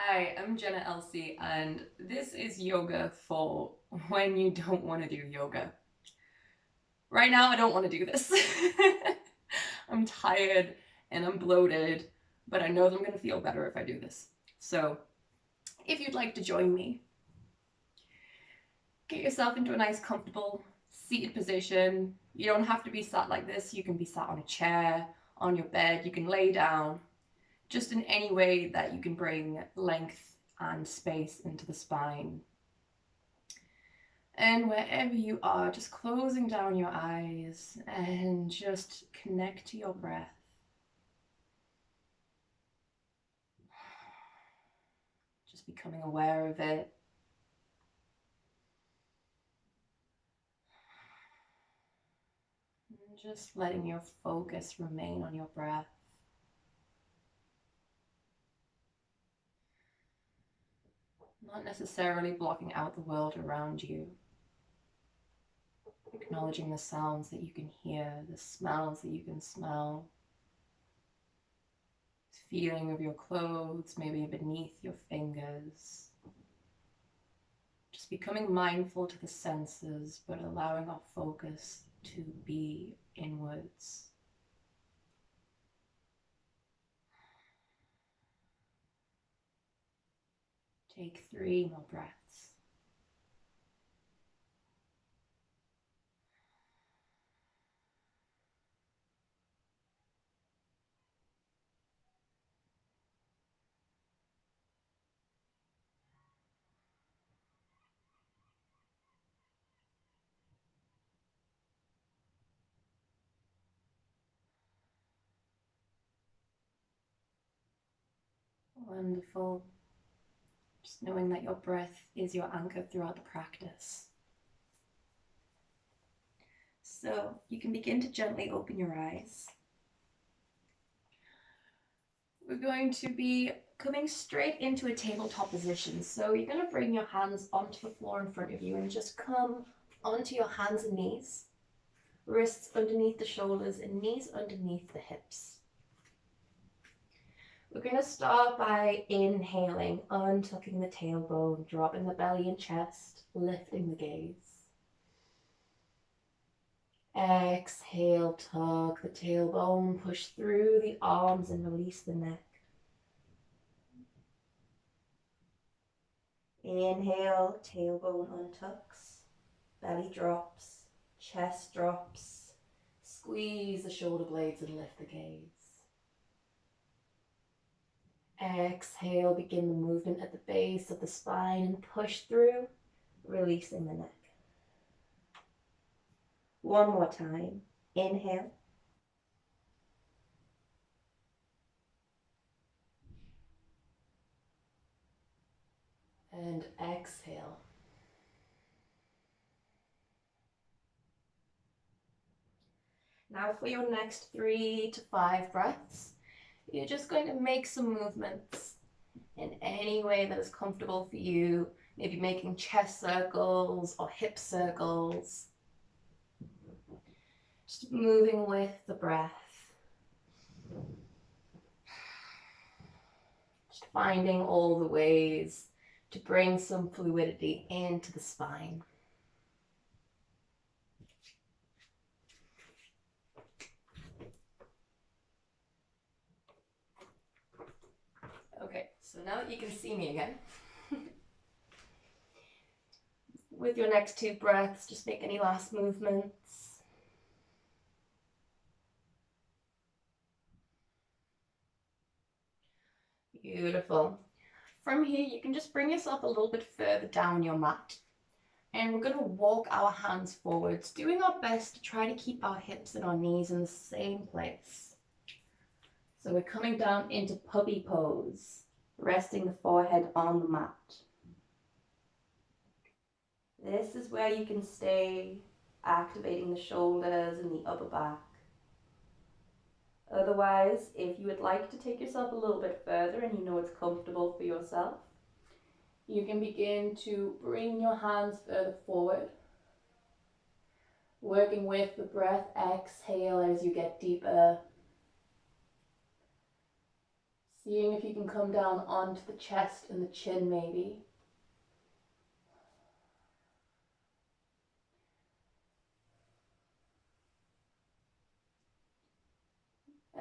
Hi, I'm Jenna Elsie, and this is yoga for when you don't want to do yoga. Right now, I don't want to do this. I'm tired and I'm bloated, but I know that I'm going to feel better if I do this. So, if you'd like to join me, get yourself into a nice, comfortable seated position. You don't have to be sat like this, you can be sat on a chair, on your bed, you can lay down, just in any way that you can bring length and space into the spine. And wherever you are, just closing down your eyes and just connect to your breath. Just becoming aware of it. And just letting your focus remain on your breath. Not necessarily blocking out the world around you. Acknowledging the sounds that you can hear, the smells that you can smell. Feeling of your clothes, maybe beneath your fingers. Just becoming mindful to the senses, but allowing our focus to be inwards. Take 3 more breaths. Wonderful. Just knowing that your breath is your anchor throughout the practice. So you can begin to gently open your eyes. We're going to be coming straight into a tabletop position. So you're going to bring your hands onto the floor in front of you and just come onto your hands and knees. Wrists underneath the shoulders and knees underneath the hips. We're going to start by inhaling, untucking the tailbone, dropping the belly and chest, lifting the gaze. Exhale, tuck the tailbone, push through the arms and release the neck. Inhale, tailbone untucks, belly drops, chest drops. Squeeze the shoulder blades and lift the gaze. Exhale, begin the movement at the base of the spine and push through, releasing the neck. One more time. Inhale. And exhale. Now for your next 3 to 5 breaths, you're just going to make some movements in any way that is comfortable for you. Maybe making chest circles or hip circles. Just moving with the breath. Just finding all the ways to bring some fluidity into the spine. Okay, so now that you can see me again, with your next 2 breaths, just make any last movements. Beautiful. From here, you can just bring yourself a little bit further down your mat. And we're going to walk our hands forwards, doing our best to try to keep our hips and our knees in the same place. So we're coming down into puppy pose, resting the forehead on the mat. This is where you can stay, activating the shoulders and the upper back. Otherwise, if you would like to take yourself a little bit further and you know it's comfortable for yourself, you can begin to bring your hands further forward, working with the breath. Exhale as you get deeper. Seeing if you can come down onto the chest and the chin maybe.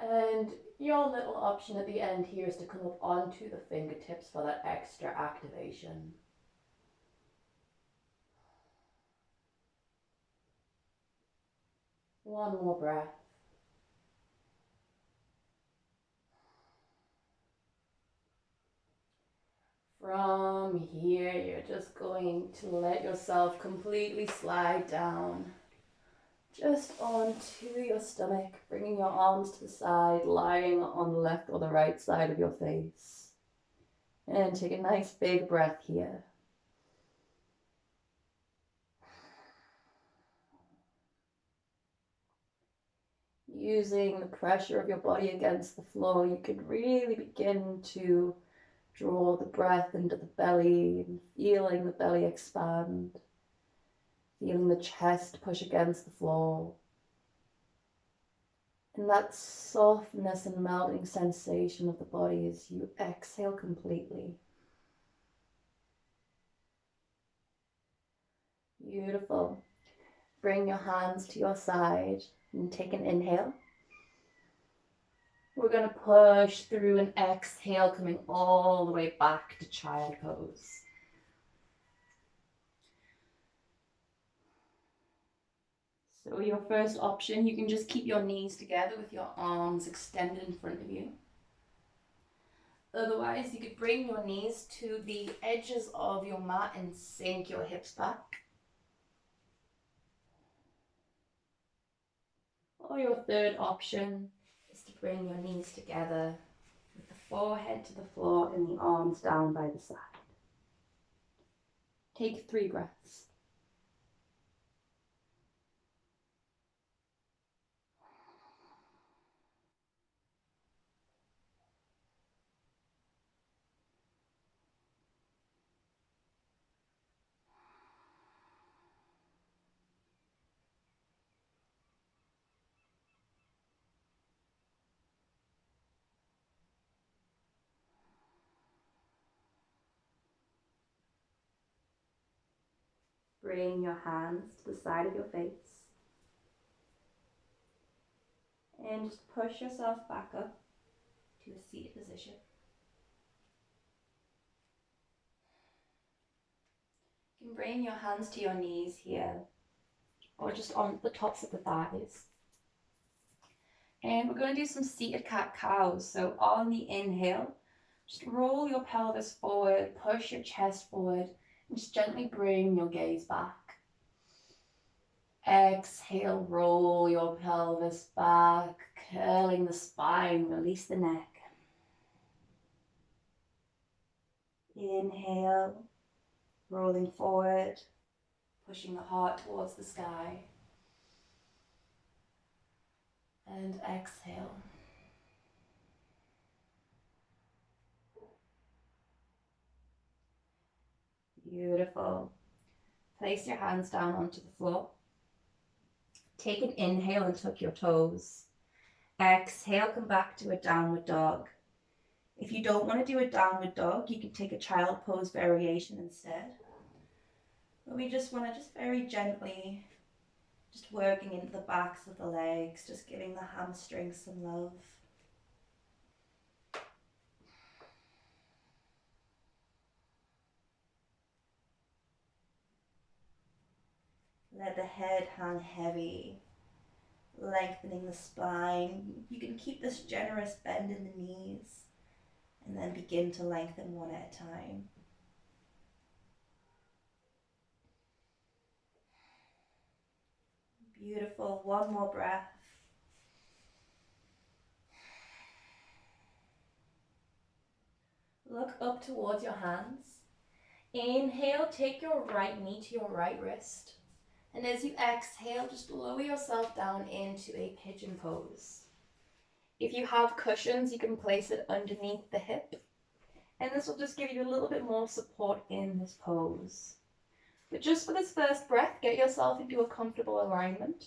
And your little option at the end here is to come up onto the fingertips for that extra activation. One more breath. From here, you're just going to let yourself completely slide down, just onto your stomach, bringing your arms to the side, lying on the left or the right side of your face. And take a nice big breath here. Using the pressure of your body against the floor, you can really begin to draw the breath into the belly and feeling the belly expand, feeling the chest push against the floor. And that softness and melting sensation of the body as you exhale completely. Beautiful. Bring your hands to your side and take an inhale. We're going to push through an exhale, coming all the way back to child pose. So your first option, you can just keep your knees together with your arms extended in front of you. Otherwise, you could bring your knees to the edges of your mat and sink your hips back. Or your third option is to bring your knees together with the forehead to the floor and the arms down by the side. Take 3 breaths. Bring your hands to the side of your face. And just push yourself back up to a seated position. You can bring your hands to your knees here, or just on the tops of the thighs. And we're going to do some seated cat-cows. So on the inhale, just roll your pelvis forward, push your chest forward, and just gently bring your gaze back. Exhale, roll your pelvis back, curling the spine, release the neck. Inhale, rolling forward, pushing the heart towards the sky. And exhale. Beautiful. Place your hands down onto the floor. Take an inhale and tuck your toes. Exhale, come back to a downward dog. If you don't want to do a downward dog, you can take a child pose variation instead. But we just want to very gently, just working into the backs of the legs, just giving the hamstrings some love. Let the head hang heavy, lengthening the spine. You can keep this generous bend in the knees and then begin to lengthen one at a time. Beautiful. One more breath. Look up towards your hands. Inhale, take your right knee to your right wrist. And as you exhale, just lower yourself down into a pigeon pose. If you have cushions, you can place it underneath the hip. And this will just give you a little bit more support in this pose. But just for this first breath, get yourself into a comfortable alignment.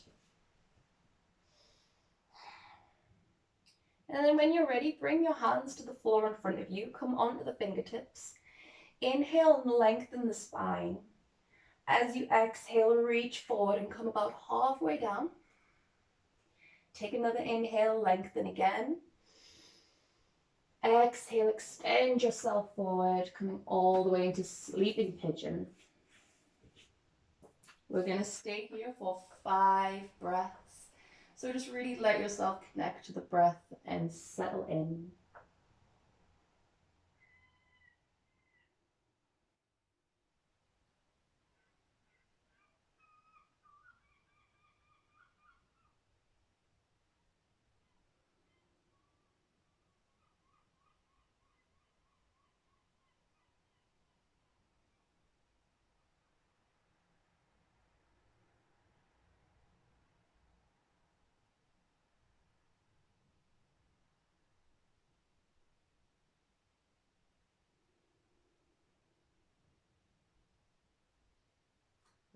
And then when you're ready, bring your hands to the floor in front of you. Come onto the fingertips. Inhale and lengthen the spine. As you exhale, reach forward and come about halfway down. Take another inhale, lengthen again. Exhale, extend yourself forward, coming all the way into sleeping pigeon. We're going to stay here for 5 breaths. So just really let yourself connect to the breath and settle in.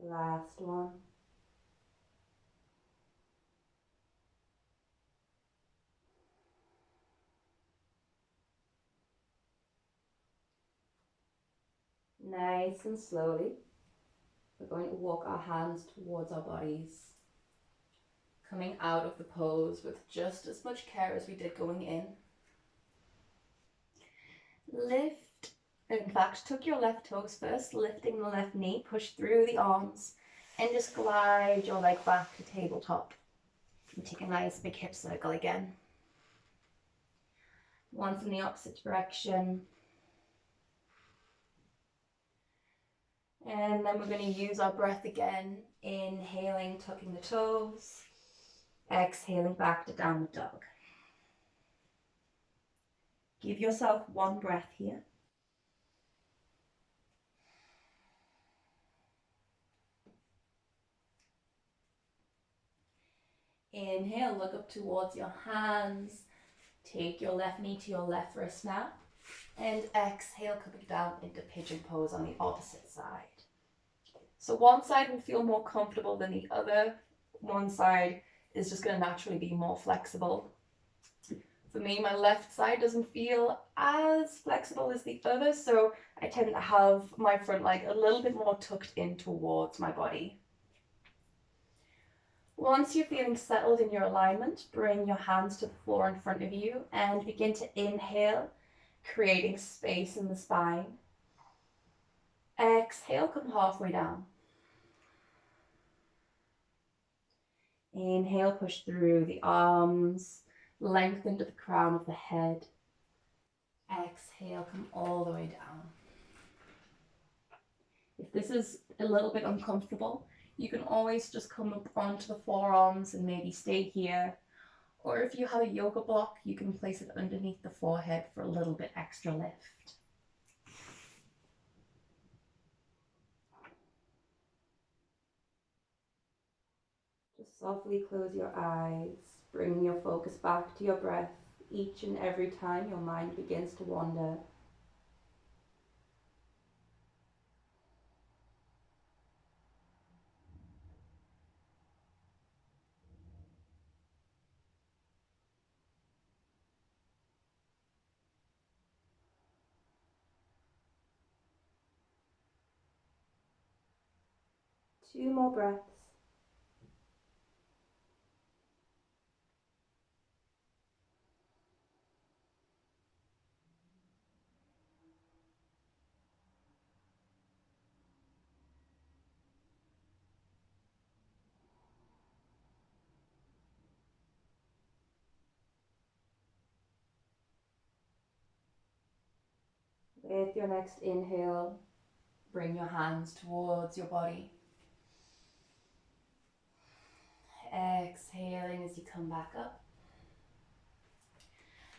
Last one. Nice and slowly, we're going to walk our hands towards our bodies, coming out of the pose with just as much care as we did going in. Lift, in fact, tuck your left toes first, lifting the left knee, push through the arms, and just glide your leg back to tabletop. And take a nice big hip circle again. Once in the opposite direction. And then we're going to use our breath again, inhaling, tucking the toes, exhaling back to downward dog. Give yourself 1 breath here. Inhale, look up towards your hands. Take your left knee to your left wrist now. And exhale, coming down into pigeon pose on the opposite side. So one side will feel more comfortable than the other. One side is just going to naturally be more flexible. For me, my left side doesn't feel as flexible as the other, so I tend to have my front leg a little bit more tucked in towards my body. Once you're feeling settled in your alignment, bring your hands to the floor in front of you and begin to inhale, creating space in the spine. Exhale, come halfway down. Inhale, push through the arms, lengthen to the crown of the head. Exhale, come all the way down. If this is a little bit uncomfortable, you can always just come up onto the forearms and maybe stay here. Or if you have a yoga block, you can place it underneath the forehead for a little bit extra lift. Just softly close your eyes, bringing your focus back to your breath each and every time your mind begins to wander. Two more breaths. With your next inhale, bring your hands towards your body. Exhaling as you come back up.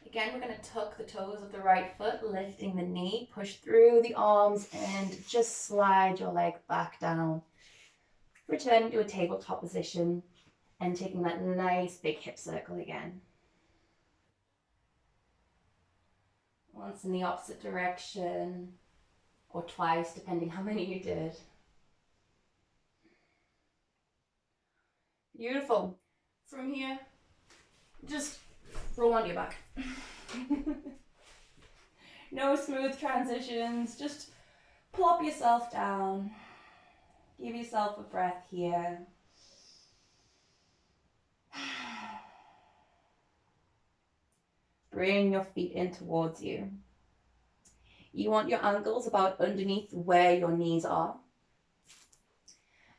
Again, we're going to tuck the toes of the right foot, lifting the knee, push through the arms, and just slide your leg back down. Return to a tabletop position and taking that nice big hip circle again. Once in the opposite direction, or twice, depending how many you did. Beautiful. From here, just Roll onto your back. No smooth transitions, just plop yourself down. Give yourself a breath here. Bring your feet in towards you. You want your ankles about underneath where your knees are.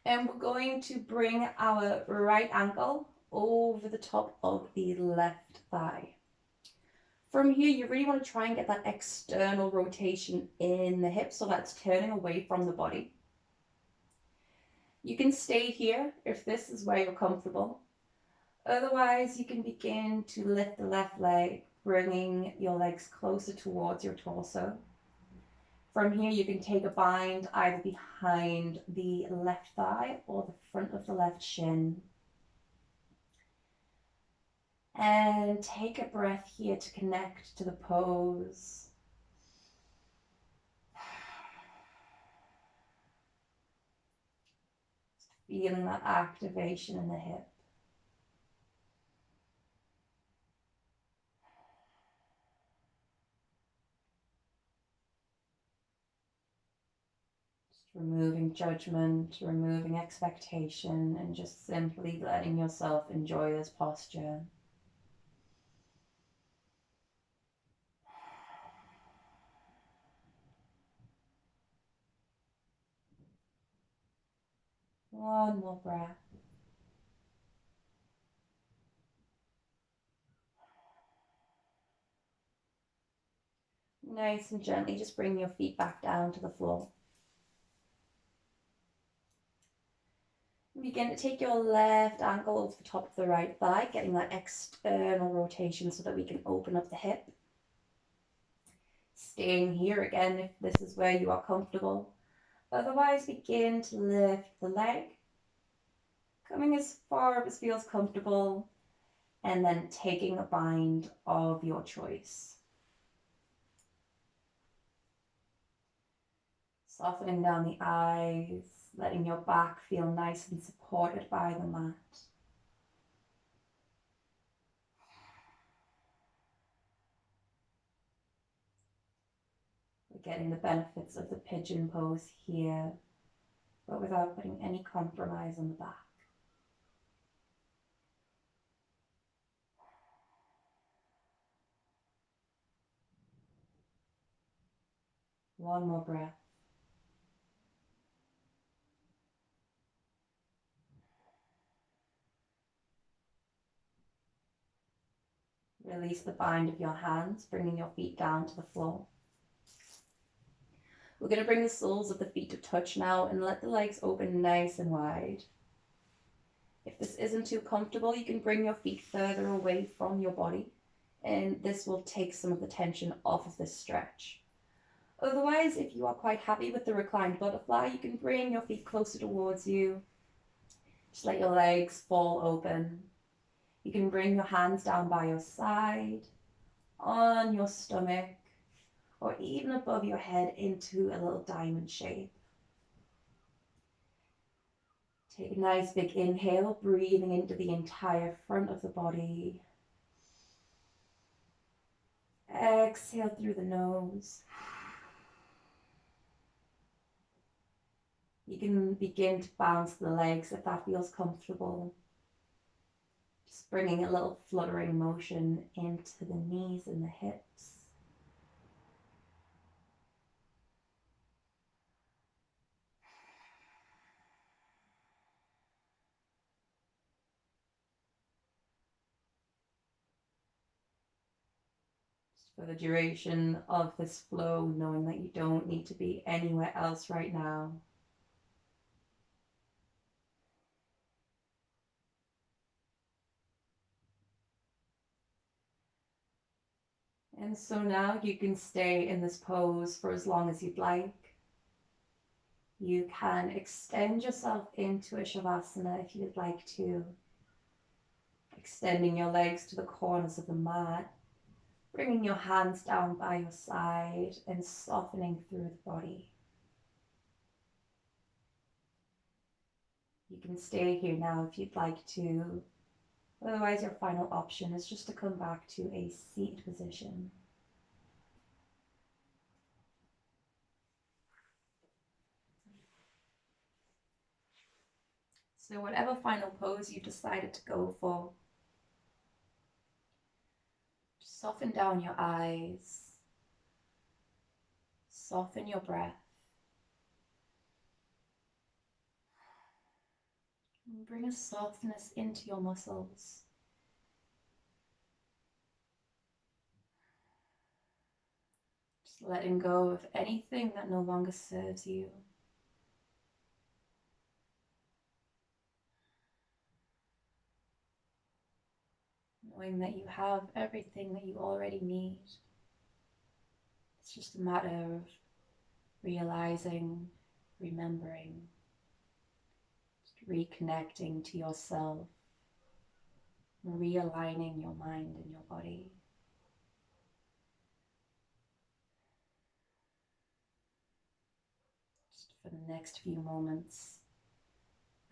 And we're going to bring our right ankle over the top of the left thigh. From here, you really want to try and get that external rotation in the hips, so that's turning away from the body. You can stay here if this is where you're comfortable. Otherwise, you can begin to lift the left leg, bringing your legs closer towards your torso. From here, you can take a bind either behind the left thigh or the front of the left shin. And take a breath here to connect to the pose. Feeling that activation in the hip. Removing judgment, removing expectation, and just simply letting yourself enjoy this posture. One more breath. Nice and gently, just bring your feet back down to the floor. Begin to take your left ankle over the top of the right thigh, getting that external rotation so that we can open up the hip. Staying here again if this is where you are comfortable. Otherwise, begin to lift the leg, coming as far up as feels comfortable, and then taking a bind of your choice. Softening down the eyes, letting your back feel nice and supported by the mat. We're getting the benefits of the pigeon pose here, but without putting any compromise on the back. One more breath. Release the bind of your hands, bringing your feet down to the floor. We're going to bring the soles of the feet to touch now and let the legs open nice and wide. If this isn't too comfortable, you can bring your feet further away from your body, and this will take some of the tension off of this stretch. Otherwise, if you are quite happy with the reclined butterfly, you can bring your feet closer towards you. Just let your legs fall open. You can bring your hands down by your side, on your stomach, or even above your head into a little diamond shape. Take a nice big inhale, breathing into the entire front of the body. Exhale through the nose. You can begin to bounce the legs if that feels comfortable. Just bringing a little fluttering motion into the knees and the hips. Just for the duration of this flow, knowing that you don't need to be anywhere else right now. And so now you can stay in this pose for as long as you'd like. You can extend yourself into a Shavasana if you'd like to, extending your legs to the corners of the mat, bringing your hands down by your side and softening through the body. You can stay here now if you'd like to, Otherwise, your final option is just to come back to a seated position. So whatever final pose you decided to go for, just soften down your eyes, soften your breath, and bring a softness into your muscles. Just letting go of anything that no longer serves you. Knowing that you have everything that you already need. It's just a matter of realizing, remembering, just reconnecting to yourself, realigning your mind and your body. Just for the next few moments,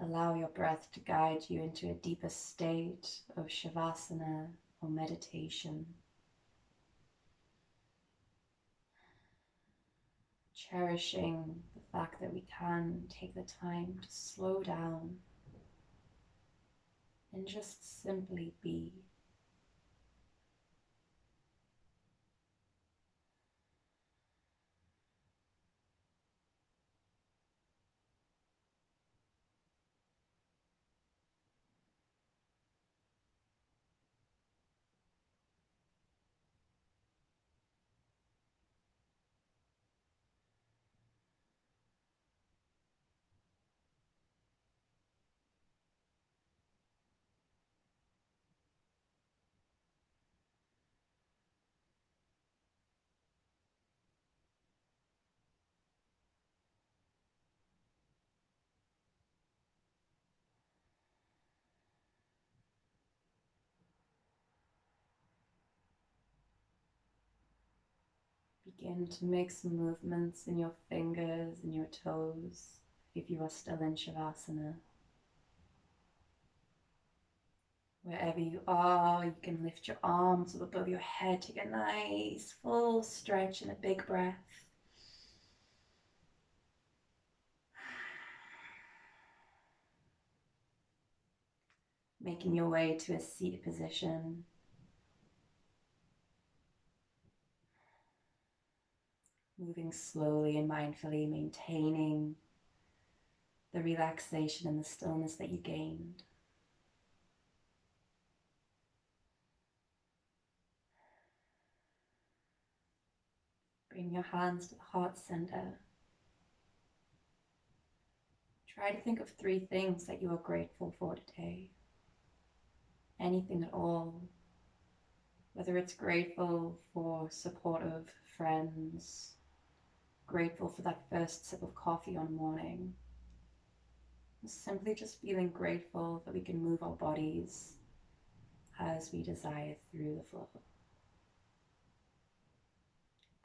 allow your breath to guide you into a deeper state of shavasana or meditation. Cherishing the fact that we can take the time to slow down and just simply be. Begin to make some movements in your fingers and your toes if you are still in Shavasana. Wherever you are, you can lift your arms up above your head, take a nice full stretch and a big breath. Making your way to a seated position. Moving slowly and mindfully, maintaining the relaxation and the stillness that you gained. Bring your hands to the heart center. Try to think of 3 things that you are grateful for today. Anything at all. Whether it's grateful for supportive friends, grateful for that first sip of coffee on morning. Simply just feeling grateful that we can move our bodies as we desire through the flow.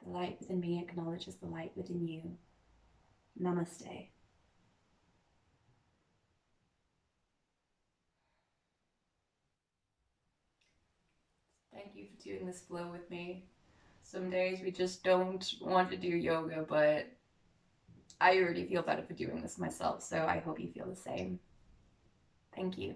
The light within me acknowledges the light within you. Namaste. Thank you for doing this flow with me. Some days we just don't want to do yoga, but I already feel better for doing this myself, so I hope you feel the same. Thank you.